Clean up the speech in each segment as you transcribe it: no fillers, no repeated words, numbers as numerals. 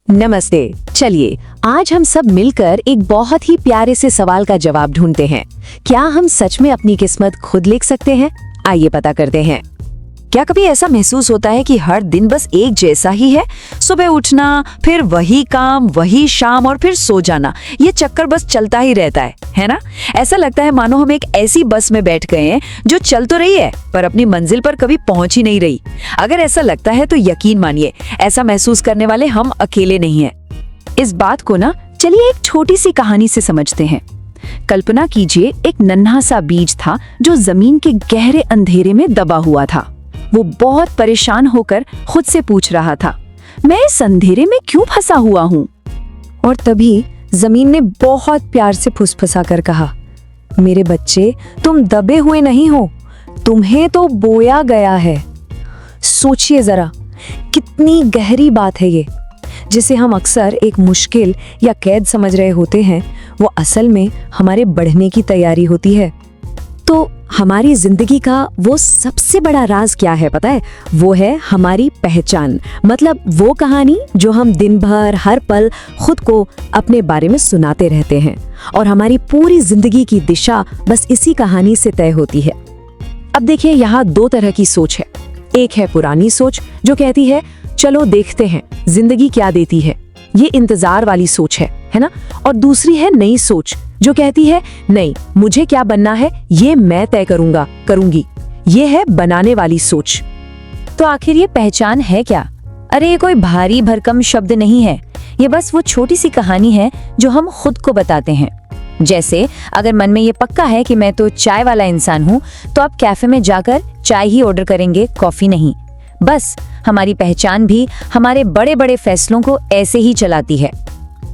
नमस्ते। चलिए आज हम सब मिलकर एक बहुत ही प्यारे से सवाल का जवाब ढूंढते हैं। क्या हम सच में अपनी किस्मत खुद लिख सकते हैं? आइए पता करते हैं। क्या कभी ऐसा महसूस होता है कि हर दिन बस एक जैसा ही है? सुबह उठना, फिर वही काम, वही शाम और फिर सो जाना, ये चक्कर बस चलता ही रहता है ना? ऐसा लगता है मानो हम एक ऐसी बस में बैठ गए हैं जो चल तो रही है पर अपनी मंजिल पर कभी पहुंच ही नहीं रही। अगर ऐसा लगता है तो यकीन मानिए, ऐसा महसूस करने वाले हम अकेले नहीं हैं। इस बात को ना चलिए एक छोटी सी कहानी से समझते हैं। कल्पना कीजिए, एक नन्हा सा बीज था जो जमीन के गहरे अंधेरे में दबा हुआ था। वो बहुत परेशान होकर खुद से पूछ रहा था, मैं इस अंधेरे में क्यों फंसा हुआ हूँ? और तभी जमीन ने बहुत प्यार से फुसफुसा कर कहा, मेरे बच्चे, तुम दबे हुए नहीं हो, तुम्हें तो बोया गया है। सोचिए जरा, कितनी गहरी बात है ये। जिसे हम अक्सर एक मुश्किल या कैद समझ रहे होते हैं, वो असल में हमारे बढ़ने की तैयारी होती है। तो हमारी जिंदगी का वो सबसे बड़ा राज क्या है पता है? वो है हमारी पहचान। मतलब वो कहानी जो हम दिन भर हर पल खुद को अपने बारे में सुनाते रहते हैं, और हमारी पूरी जिंदगी की दिशा बस इसी कहानी से तय होती है। अब देखिए, यहाँ दो तरह की सोच है। एक है पुरानी सोच जो कहती है चलो देखते हैं जिंदगी क्या देती है, ये इंतजार वाली सोच है ना? और दूसरी है नई सोच जो कहती है नहीं, मुझे क्या बनना है ये मैं तय करूंगी। ये है बनाने वाली सोच। तो आखिर ये पहचान है क्या? अरे ये कोई भारी भरकम शब्द नहीं है, ये बस वो छोटी सी कहानी है जो हम खुद को बताते हैं। जैसे अगर मन में ये पक्का है कि मैं तो चाय वाला इंसान हूँ, तो आप कैफे में जाकर चाय ही ऑर्डर करेंगे, कॉफी नहीं। बस हमारी पहचान भी हमारे बड़े बड़े फैसलों को ऐसे ही चलाती है।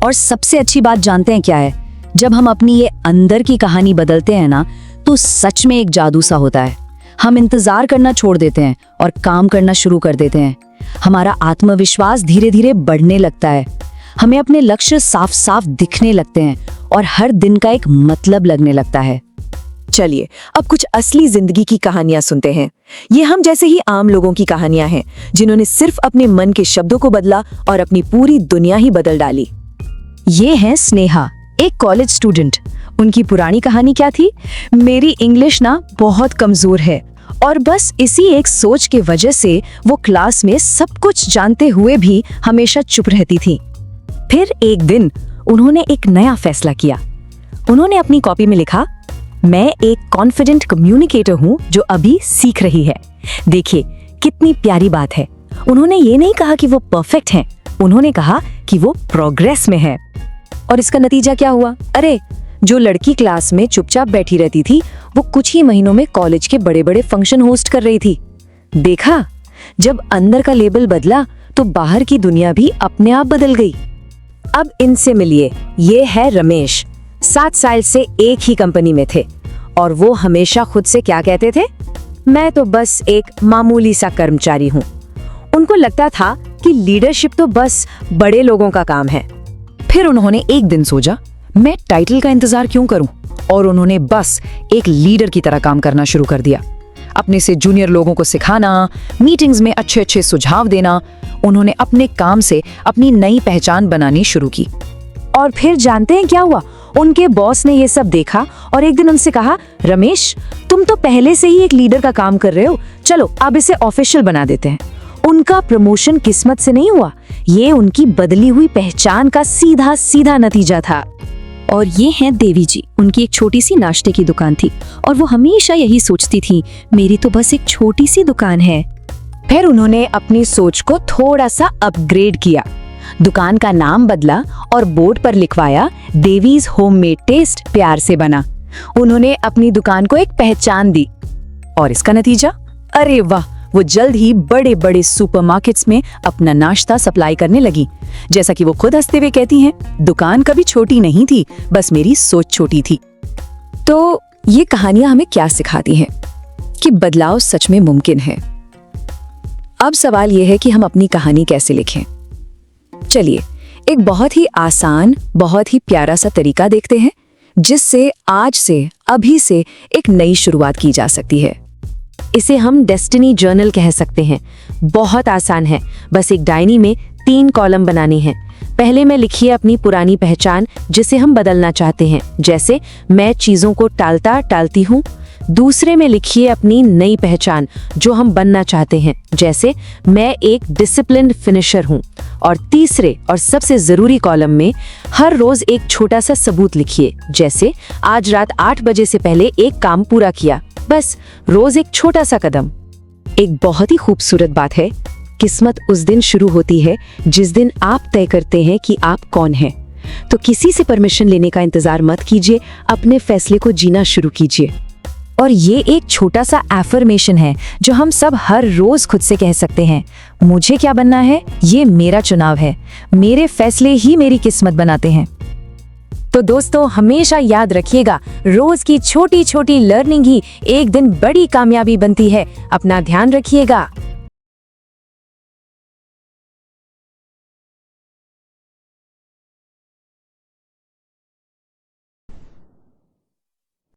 और सबसे अच्छी बात जानते हैं क्या है? जब हम अपनी ये अंदर की कहानी बदलते हैं ना, तो सच में एक जादू सा होता है। हम इंतजार करना छोड़ देते हैं और काम करना शुरू कर देते हैं। हमारा आत्मविश्वास धीरे धीरे बढ़ने लगता है। हमें अपने लक्ष्य साफ साफ दिखने लगते हैं और हर दिन का एक मतलब लगने लगता है। चलिए अब कुछ असली जिंदगी की कहानियां सुनते हैं। ये हम जैसे ही आम लोगों की कहानियां हैं, जिन्होंने सिर्फ अपने मन के शब्दों को बदला और अपनी पूरी दुनिया ही बदल डाली। ये है स्नेहा, एक कॉलेज स्टूडेंट। उनकी पुरानी कहानी क्या थी? मेरी इंग्लिश ना बहुत कमजोर है, और बस इसी एक सोच की वजह से वो क्लास में सब कुछ जानते हुए भी हमेशा चुप रहती थी। फिर एक दिन उन्होंने एक नया फैसला किया। उन्होंने अपनी कॉपी में लिखा, मैं एक कॉन्फिडेंट कम्युनिकेटर हूँ जो अभी सीख रही है। देखिए कितनी प्यारी बात है। उन्होंने ये नहीं कहा कि वो परफेक्ट हैं, उन्होंने कहा कि वो प्रोग्रेस में है। और इसका नतीजा क्या हुआ? अरे, जो लड़की क्लास में चुपचाप बैठी रहती थी, वो कुछ ही महीनों में कॉलेज के बड़े बड़े फंक्शन होस्ट कर रही थी। देखा, जब अंदर का लेबल बदला तो बाहर की दुनिया भी अपने आप बदल गई। अब इनसे मिलिए, ये है रमेश। 7 साल से एक ही कंपनी में थे और वो हमेशा खुद से क्या कहते थे? मैं तो बस एक मामूली सा कर्मचारी हूँ। उनको लगता था कि लीडरशिप तो बस बड़े लोगों का काम है। फिर उन्होंने एक दिन सोचा, मैं टाइटल का इंतजार क्यों करूं? और उन्होंने बस एक लीडर की तरह काम करना शुरू कर दिया। अपने से जूनियर लोगों को सिखाना, मीटिंग्स में अच्छे अच्छे सुझाव देना। उन्होंने अपने काम से अपनी नई पहचान बनानी शुरू की। और फिर जानते हैं क्या हुआ? उनके बॉस ने ये सब देखा और एक दिन उनसे कहा, रमेश, तुम तो पहले से ही एक लीडर का काम कर रहे हो, चलो अब इसे ऑफिशियल बना देते हैं। उनका प्रमोशन किस्मत से नहीं हुआ, ये उनकी बदली हुई पहचान का सीधा सीधा नतीजा था। और ये हैं देवी जी। उनकी एक छोटी सी नाश्ते की दुकान थी और वो हमेशा यही सोचती थी, मेरी तो बस एक छोटी सी दुकान है। फिर उन्होंने अपनी सोच को थोड़ा सा अपग्रेड किया। दुकान का नाम बदला और बोर्ड पर लिखवाया, देवीज होममेड टेस्ट प्यार से बना। उन्होंने अपनी दुकान को एक पहचान दी। और इसका नतीजा? अरे वाह, वो जल्द ही बड़े बड़े सुपरमार्केट्स में अपना नाश्ता सप्लाई करने लगी। जैसा कि वो खुद हंसते हुए कहती हैं, दुकान कभी छोटी नहीं थी, बस मेरी सोच छोटी थी। तो ये कहानियां हमें क्या सिखाती हैं? कि बदलाव सच में मुमकिन है। अब सवाल यह है कि हम अपनी कहानी कैसे लिखें। चलिए एक बहुत ही आसान, बहुत ही प्यारा सा तरीका देखते हैं, जिससे आज से, अभी से एक नई शुरुआत की जा सकती है। इसे हम डेस्टिनी जर्नल कह सकते हैं। बहुत आसान है, बस एक डायरी में 3 कॉलम बनानी है। पहले में लिखिए अपनी पुरानी पहचान जिसे हम बदलना चाहते हैं, जैसे मैं चीजों को टालती हूँ। दूसरे में लिखिए अपनी नई पहचान जो हम बनना चाहते हैं, जैसे मैं एक डिसिप्लिन्ड फिनिशर हूँ। और तीसरे और सबसे जरूरी कॉलम में हर रोज एक छोटा सा सबूत लिखिए, जैसे आज रात 8 बजे से पहले एक काम पूरा किया। बस रोज एक छोटा सा कदम। एक बहुत ही खूबसूरत बात है, किस्मत उस दिन शुरू होती है जिस दिन आप तय करते हैं कि आप कौन हैं। तो किसी से परमिशन लेने का इंतजार मत कीजिए, अपने फैसले को जीना शुरू कीजिए। और ये एक छोटा सा एफर्मेशन है जो हम सब हर रोज खुद से कह सकते हैं, मुझे क्या बनना है, ये मेरा चुनाव है, मेरे फैसले ही मेरी किस्मत बनाते हैं। तो दोस्तों, हमेशा याद रखिएगा, रोज की छोटी छोटी लर्निंग ही एक दिन बड़ी कामयाबी बनती है। अपना ध्यान रखिएगा।